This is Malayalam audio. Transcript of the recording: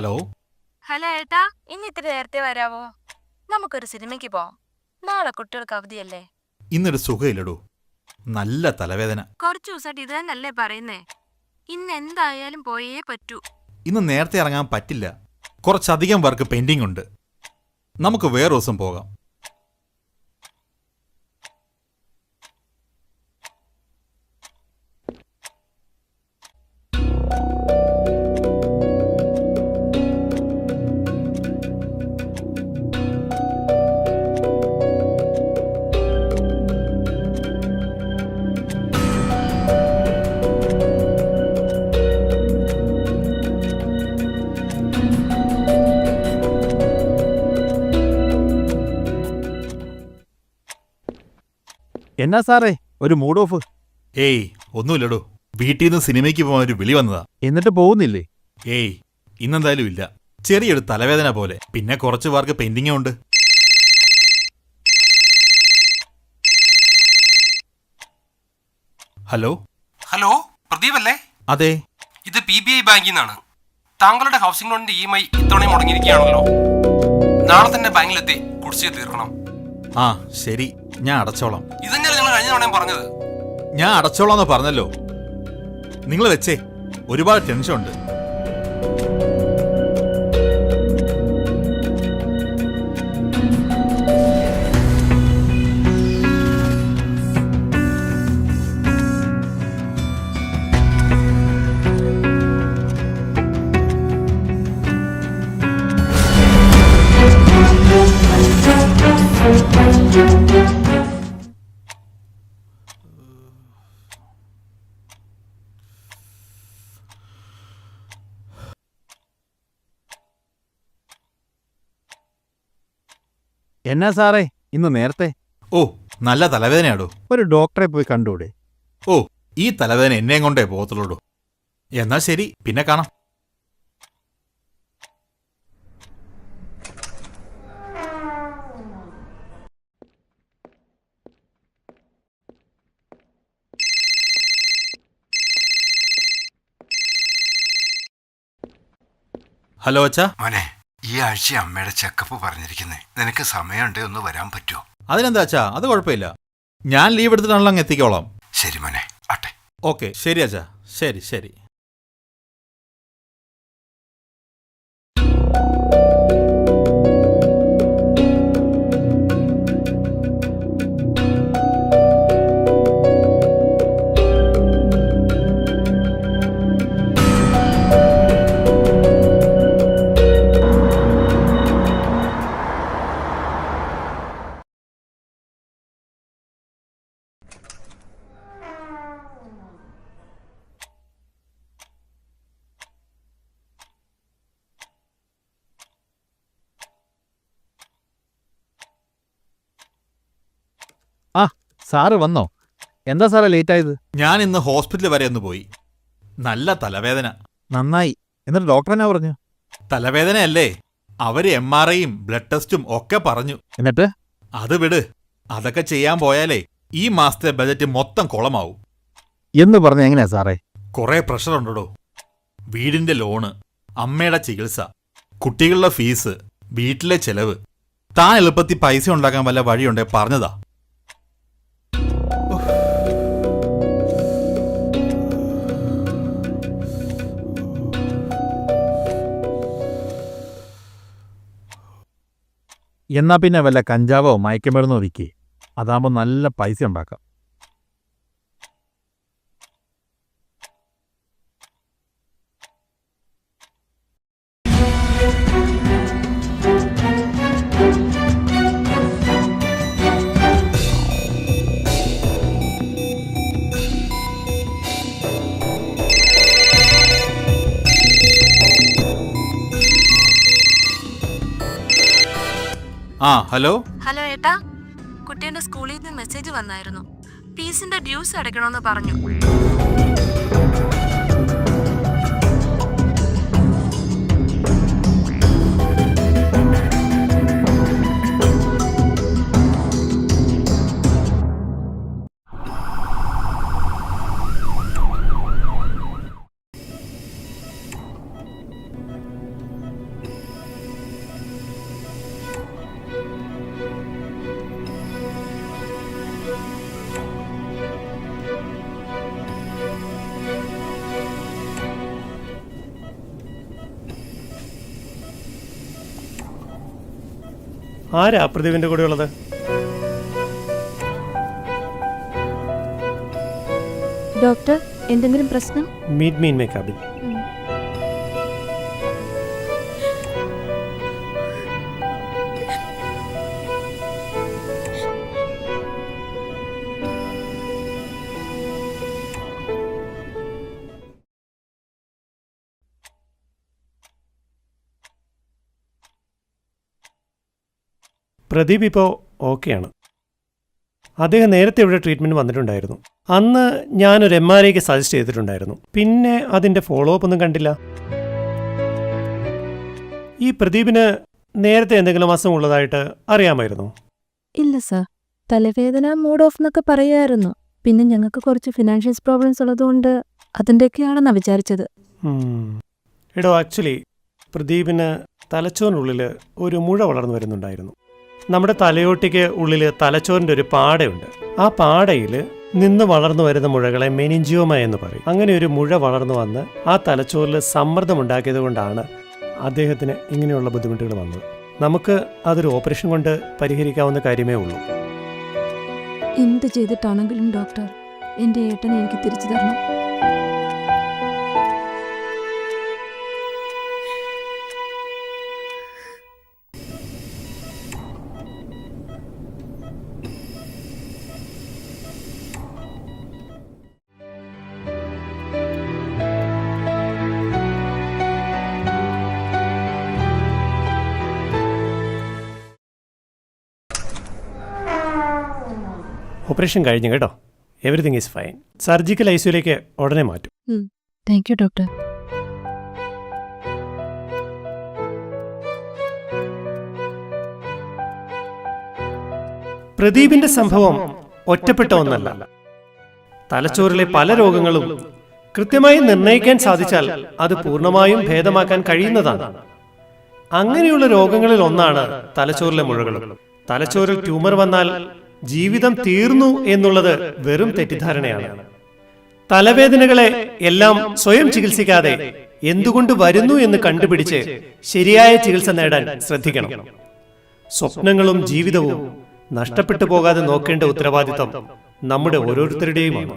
ഹലോ. ഹലോ ഏട്ടാ, ഇന്ന് ഇത്തിരി നേരത്തെ വരാവോ? നമുക്കൊരു സിനിമയ്ക്ക് പോവാം. നാളെ കുട്ടികൾക്ക് അവധിയല്ലേ? ഇന്നൊരു സുഖമില്ലടോ, നല്ല തലവേദന. കുറച്ചു ദിവസമായിട്ട് ഇത് തന്നെയല്ലേ പറയുന്നേ. ഇന്ന് എന്തായാലും പോയേ പറ്റൂ. ഇന്ന് നേരത്തെ ഇറങ്ങാൻ പറ്റില്ല, കുറച്ചധികം വർക്ക് പെൻഡിങ് ഉണ്ട്. നമുക്ക് വേറെ ദിവസം പോകാം. എന്നാ സാറേ ഒരു മൂഡ് ഓഫ്? ഏയ് ഒന്നുമില്ലടോ, വീട്ടിൽ നിന്ന് സിനിമയ്ക്ക് പോകാൻ ഒരു വിളി വന്നതാ. എന്നിട്ട് പോകുന്നില്ലേ? ഏയ് ഇന്നെന്തായാലും ഇല്ല, ചെറിയൊരു തലവേദന പോലെ, പിന്നെ കുറച്ച് വർക്ക് പെൻഡിങ്ങും ഉണ്ട്. ഹലോ. ഹലോ, പ്രദീപ് അല്ലേ? അതെ. ഇത് PBI ബാങ്കിൽ നിന്നാണ്. താങ്കളുടെ ഹൗസിംഗ് ലോണിന്റെ EMI ഇത്തവണ മുടങ്ങിയിരിക്കുകയാണല്ലോ. നാളെ തന്നെ ബാങ്കിലെത്തി കുടിശ്ശിക തീർക്കണം. ആ ശരി, ഞാൻ അടച്ചോളാം. ഇത് തന്നെയല്ലേ നിങ്ങൾ കഴിഞ്ഞ തവണയും പറഞ്ഞത്? ഞാൻ അടച്ചോളാന്ന് പറഞ്ഞല്ലോ. നിങ്ങൾ വെച്ചേ, ഒരുപാട് ടെൻഷൻ ഉണ്ട്. എന്നാ സാറേ ഇന്ന് നേരത്തെ? ഓ, നല്ല തലവേദനയാടോ. ഒരു ഡോക്ടറെ പോയി കണ്ടൂടെ? ഓ, ഈ തലവേദന എന്നെയും കൊണ്ടേ പോകത്തുള്ളൂ. എന്നാ ശരി, പിന്നെ കാണാം. ഹലോ അച്ഛാ. മോനെ, ഈ ആഴ്ച അമ്മയുടെ ചെക്കപ്പ് പറഞ്ഞിരിക്കുന്നേ. നിനക്ക് സമയമുണ്ടേ ഒന്ന് വരാൻ പറ്റുമോ? അതിനെന്താ അച്ഛാ, അത് കുഴപ്പമില്ല. ഞാൻ ലീവ് എടുത്തിട്ടാണല്ലോ അങ്ങ് എത്തിക്കോളാം. ശരി മോനെ, ആട്ടെ. ഓക്കെ, ശരി അച്ഛാ. ശരി ശരി. ആ സാറ് വന്നോ? എന്താ സാറേ ലേറ്റ് ആയത്? ഞാൻ ഇന്ന് ഹോസ്പിറ്റൽ വരെ ഒന്ന് പോയി. നല്ല തലവേദന. നന്നായി. എന്നിട്ട് ഡോക്ടർ എന്നാ പറഞ്ഞു? തലവേദനയല്ലേ, അവര് MRIയും ബ്ലഡ് ടെസ്റ്റും ഒക്കെ പറഞ്ഞു. എന്നിട്ട്? അത് വിട്, അതൊക്കെ ചെയ്യാൻ പോയാലേ ഈ മാസത്തെ ബജറ്റ് മൊത്തം കുളമാവും. എന്ന് പറഞ്ഞ എങ്ങനെയാ സാറേ? കുറെ പ്രഷർ ഉണ്ടോ. വീടിന്റെ ലോണ്, അമ്മയുടെ ചികിത്സ, കുട്ടികളുടെ ഫീസ്, വീട്ടിലെ ചെലവ്. താൻ എളുപ്പത്തിൽ പൈസ ഉണ്ടാക്കാൻ വല്ല വഴിയുണ്ടേ പറഞ്ഞതാ. എന്നാ പിന്നെ വല്ല കഞ്ചാവോ മയക്കുമരുന്നോ വിൽക്കേ. അതാകുമ്പോൾ നല്ല പൈസ ഉണ്ടാക്കാം. ആ ഹലോ. ഹലോ ഏട്ടാ, കുട്ടിയുടെ സ്കൂളിൽ നിന്ന് മെസ്സേജ് വന്നായിരുന്നു. ഫീസിന്റെ ഡ്യൂസ് അടയ്ക്കണമെന്ന് പറഞ്ഞു. ആരാ പ്രദീപിന്റെ കൂടെ ഉള്ളത്? ഡോക്ടർ, എന്തെങ്കിലും പ്രശ്നം? മീറ്റ് മീൻ മേ കാബിൻ. പ്രദീപ് ഇപ്പോൾ ഓക്കെയാണ്. അദ്ദേഹം നേരത്തെ ഇവിടെ ട്രീറ്റ്മെൻറ്റ് വന്നിട്ടുണ്ടായിരുന്നു. അന്ന് ഞാനൊരു MRI സജസ്റ്റ് ചെയ്തിട്ടുണ്ടായിരുന്നു. പിന്നെ അതിൻ്റെ ഫോളോ അപ്പ് ഒന്നും കണ്ടില്ല. ഈ പ്രദീപിന് നേരത്തെ എന്തെങ്കിലും അസുഖം ഉള്ളതായിട്ട് അറിയാമായിരുന്നോ? ഇല്ല സർ, തലവേദന, മൂഡ് ഓഫ് എന്നൊക്കെ പറയായിരുന്നു. പിന്നെ ഞങ്ങൾക്ക് കുറച്ച് ഫിനാൻഷ്യൽ പ്രോബ്ലംസ് ഉള്ളതുകൊണ്ട് അതിൻ്റെയൊക്കെയാണെന്നാണ് വിചാരിച്ചത്. എടോ, ആക്ച്വലി പ്രദീപിന് തലച്ചോറിനുള്ളിൽ ഒരു മുഴ വളർന്നു വരുന്നുണ്ടായിരുന്നു. നമ്മുടെ തലയോട്ടിക്ക് ഉള്ളിൽ തലച്ചോറിൻ്റെ ഒരു പാടയുണ്ട്. ആ പാടയിൽ നിന്ന് വളർന്നു വരുന്ന മുഴകളെ മെനിഞ്ചിയോമ എന്ന് പറയും. അങ്ങനെ ഒരു മുഴ വളർന്നു വന്ന് ആ തലച്ചോറിൽ സമ്മർദ്ദമുണ്ടാക്കിയത് കൊണ്ടാണ് അദ്ദേഹത്തിന് ഇങ്ങനെയുള്ള ബുദ്ധിമുട്ടുകൾ വന്നത്. നമുക്ക് അതൊരു ഓപ്പറേഷൻ കൊണ്ട് പരിഹരിക്കാവുന്ന കാര്യമേ ഉള്ളൂ. എന്ത് ചെയ്തിട്ടാണെങ്കിലും ഡോക്ടർ, എൻ്റെ ഏട്ടനെ എനിക്ക് തിരിച്ചു തരണം. ഓപ്പറേഷൻ കഴിഞ്ഞു കേട്ടോ. Everything is fine. സർജിക്കൽ ഐസിയുലേക്ക് ഉടനെ മാറ്റും. Thank you doctor. പ്രദീപിന്റെ സംഭവം ഒറ്റപ്പെട്ട ഒന്നല്ല. തലച്ചോറിലെ പല രോഗങ്ങളും കൃത്യമായി നിർണ്ണയിക്കാൻ സാധിച്ചാൽ അത് പൂർണ്ണമായും ഭേദമാക്കാൻ കഴിയുന്നതാണ്. അങ്ങനെയുള്ള രോഗങ്ങളിൽ ഒന്നാണ് തലച്ചോറിലെ മുഴകളും. തലച്ചോറിൽ ട്യൂമർ വന്നാൽ ജീവിതം തീർന്നു എന്നുള്ളത് വെറും തെറ്റിദ്ധാരണയാണ്. തലവേദനകളെ എല്ലാം സ്വയം ചികിത്സിക്കാതെ എന്തുകൊണ്ട് വരുന്നു എന്ന് കണ്ടുപിടിച്ച് ശരിയായ ചികിത്സ നേടാൻ ശ്രദ്ധിക്കണം. സ്വപ്നങ്ങളും ജീവിതവും നഷ്ടപ്പെട്ടു പോകാതെ നോക്കേണ്ട ഉത്തരവാദിത്തം നമ്മുടെ ഓരോരുത്തരുടെയുമാണ്.